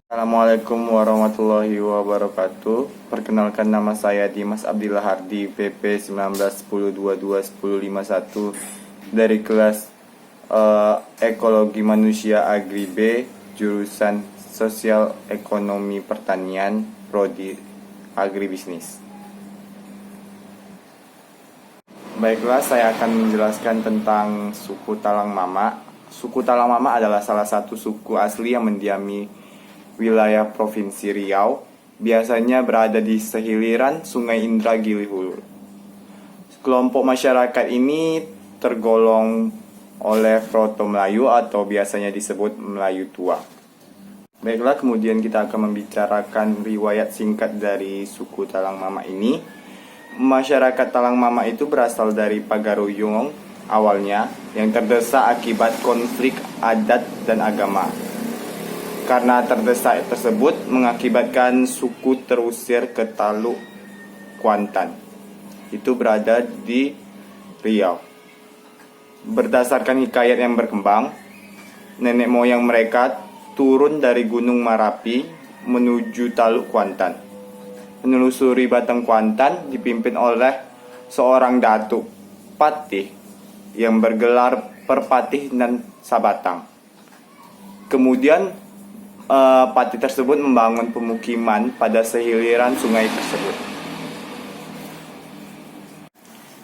Assalamualaikum warahmatullahi wabarakatuh. Perkenalkan, nama saya Dimas Abdillah Hardi, PP 1910221051 dari kelas Ekologi Manusia Agri B, jurusan Sosial Ekonomi Pertanian, Prodi Agribisnis. Baiklah, saya akan menjelaskan tentang suku Talang Mama. Suku Talang Mama adalah salah satu suku asli yang mendiami wilayah Provinsi Riau, biasanya berada di sehiliran Sungai Indragiri Hulu. Kelompok masyarakat ini tergolong oleh Proto Melayu atau biasanya disebut Melayu Tua. Baiklah, kemudian kita akan membicarakan riwayat singkat dari suku Talang Mama ini. Masyarakat Talang Mama itu berasal dari Pagaruyung awalnya, yang terdesak akibat konflik adat dan agama. Karena terdesak tersebut mengakibatkan suku terusir ke Taluk Kuantan. Itu berada di Riau. Berdasarkan hikayat yang berkembang, nenek moyang mereka turun dari Gunung Marapi menuju Taluk Kuantan. Menelusuri Batang Kuantan dipimpin oleh seorang datuk patih yang bergelar Perpatih dan Sabatang. Kemudian patih tersebut membangun pemukiman pada sehiliran sungai tersebut.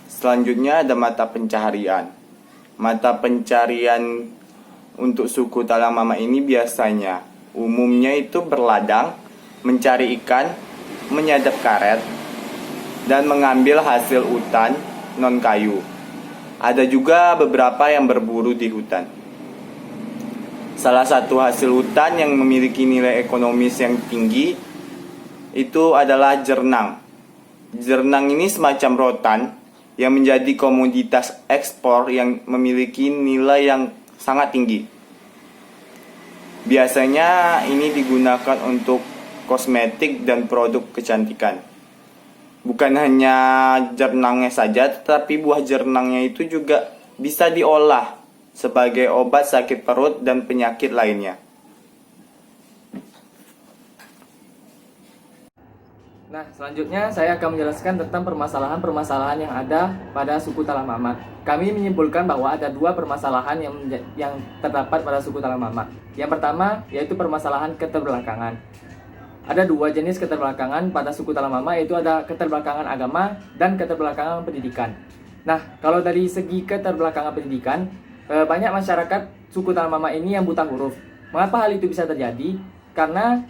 Selanjutnya ada mata pencaharian. Mata pencarian untuk suku Talang Mama ini biasanya umumnya itu berladang, mencari ikan, menyadap karet, dan mengambil hasil hutan non kayu. Ada juga beberapa yang berburu di hutan. Salah satu hasil hutan yang memiliki nilai ekonomis yang tinggi itu adalah jernang. Jernang ini semacam rotan yang menjadi komoditas ekspor yang memiliki nilai yang sangat tinggi. Biasanya ini digunakan untuk kosmetik dan produk kecantikan. Bukan hanya jernangnya saja, tetapi buah jernangnya itu juga bisa diolah sebagai obat sakit perut dan penyakit lainnya. Nah, selanjutnya saya akan menjelaskan tentang permasalahan-permasalahan yang ada pada suku Talang Mama. Kami menyimpulkan bahwa ada dua permasalahan yang terdapat pada suku Talang Mama. Yang pertama yaitu permasalahan keterbelakangan. Ada dua jenis keterbelakangan pada suku Talang Mama, yaitu ada keterbelakangan agama dan keterbelakangan pendidikan. Nah, kalau dari segi keterbelakangan pendidikan, banyak masyarakat suku Talang Mama ini yang buta huruf. Mengapa hal itu bisa terjadi? Karena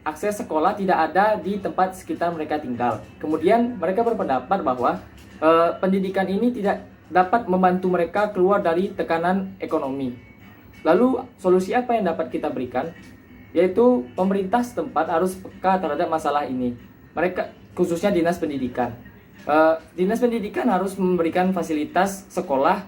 akses sekolah tidak ada di tempat sekitar mereka tinggal. Kemudian mereka berpendapat bahwa pendidikan ini tidak dapat membantu mereka keluar dari tekanan ekonomi. Lalu solusi apa yang dapat kita berikan? Yaitu pemerintah setempat harus peka terhadap masalah ini. Mereka, khususnya dinas pendidikan. Dinas pendidikan harus memberikan fasilitas sekolah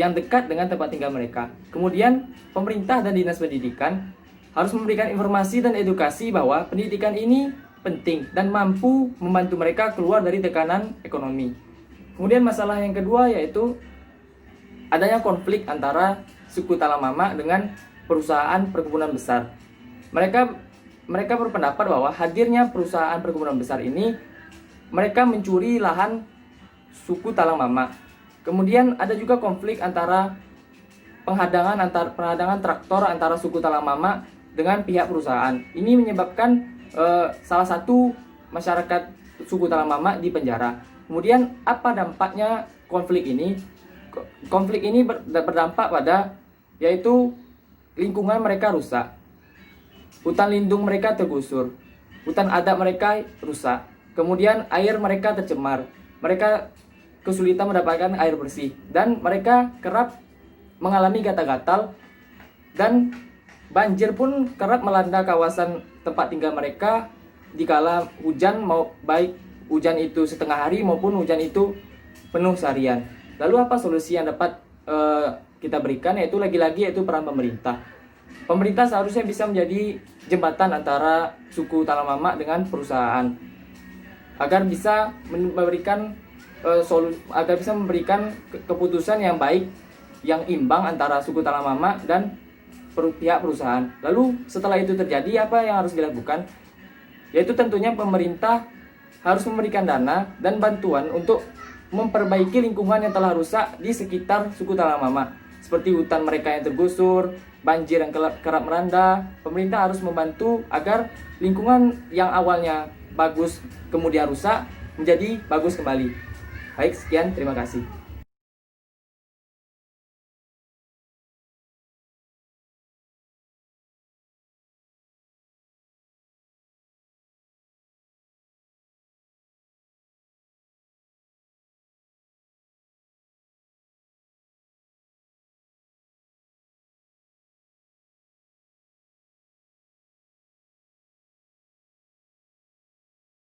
yang dekat dengan tempat tinggal mereka. Kemudian pemerintah dan dinas pendidikan harus memberikan informasi dan edukasi bahwa pendidikan ini penting dan mampu membantu mereka keluar dari tekanan ekonomi. Kemudian masalah yang kedua yaitu adanya konflik antara suku Talang Mama dengan perusahaan perkebunan besar. Mereka berpendapat bahwa hadirnya perusahaan perkebunan besar ini mereka mencuri lahan suku Talang Mama. Kemudian ada juga konflik antara penghadangan traktor antara suku Talang Mama dengan pihak perusahaan. Ini menyebabkan salah satu masyarakat suku Talang Mama di penjara. Kemudian apa dampaknya konflik ini? Konflik ini berdampak pada yaitu lingkungan mereka rusak. Hutan lindung mereka tergusur. Hutan adat mereka rusak. Kemudian air mereka tercemar. Mereka kesulitan mendapatkan air bersih dan mereka kerap mengalami gatal-gatal dan banjir pun kerap melanda kawasan tempat tinggal mereka dikala hujan, mau baik hujan itu setengah hari maupun hujan itu penuh seharian. Lalu apa solusi yang dapat kita berikan? Yaitu lagi-lagi yaitu peran pemerintah. Pemerintah seharusnya bisa menjadi jembatan antara suku Talang Mama dengan perusahaan. agar bisa memberikan keputusan yang baik, yang imbang antara suku Talang Mama dan pihak perusahaan. Lalu setelah itu terjadi, apa yang harus dilakukan? Yaitu tentunya pemerintah harus memberikan dana dan bantuan untuk memperbaiki lingkungan yang telah rusak di sekitar suku Talang Mama, seperti hutan mereka yang tergusur, banjir yang kerap melanda. Pemerintah harus membantu agar lingkungan yang awalnya bagus kemudian rusak menjadi bagus kembali. Baik, sekian, terima kasih.